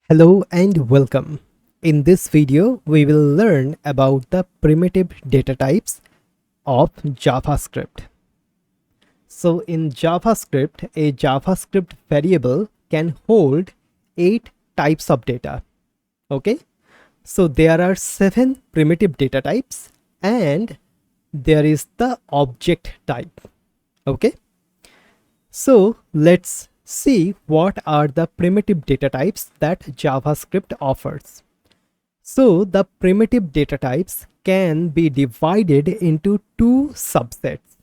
Hello and welcome. In this video, we will learn about the primitive data types of JavaScript. So in JavaScript, a JavaScript variable can hold 8 types of data. Okay, so there are 7 primitive data types and there is the object type. Okay, so let's see what are the primitive data types that JavaScript offers. So the primitive data types can be divided into two subsets.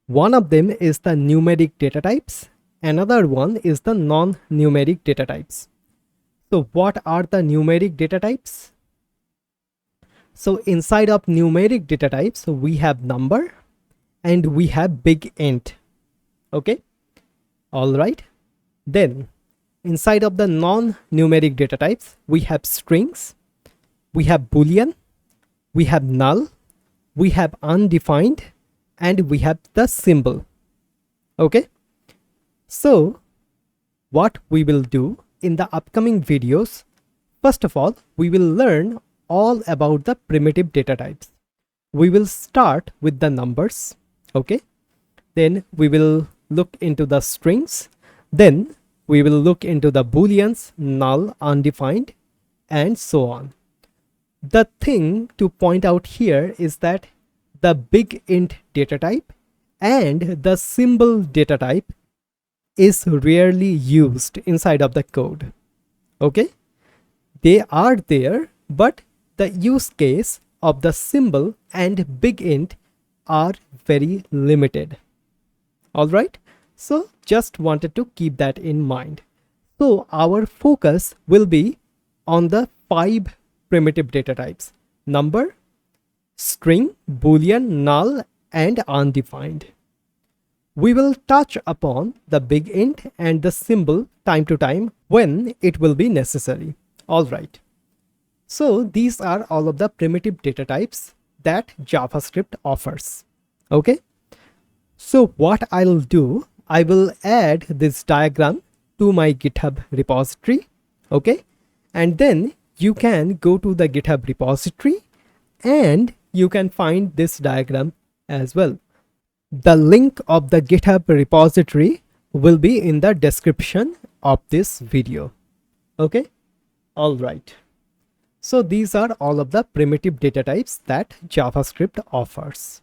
One of them is the numeric data types. Another one is the non-numeric data types. So what are the numeric data types? So inside of numeric data types, we have number and we have BigInt. Okay. All right. Then inside of the non-numeric data types, we have strings, we have boolean, we have null, we have undefined, and we have the symbol. Okay. So what we will do in the upcoming videos, first of all, we will learn all about the primitive data types. We will start with the numbers. Okay. Then we will look into the strings. Then we will look into the booleans, null, undefined, and so on. The thing to point out here is that the BigInt data type and the symbol data type is rarely used inside of the code. Okay, they are there, but the use case of the symbol and BigInt are very limited. All right, so just wanted to keep that in mind. So our focus will be on the 5 primitive data types: number, string, boolean, null, and undefined. We will touch upon the BigInt and the symbol time to time when it will be necessary. All right. So these are all of the primitive data types that JavaScript offers. Okay. So what I'll do, I will add this diagram to my GitHub repository. Okay. And then you can go to the GitHub repository and you can find this diagram as well. The link of the GitHub repository will be in the description of this video. Okay. All right. So these are all of the primitive data types that JavaScript offers.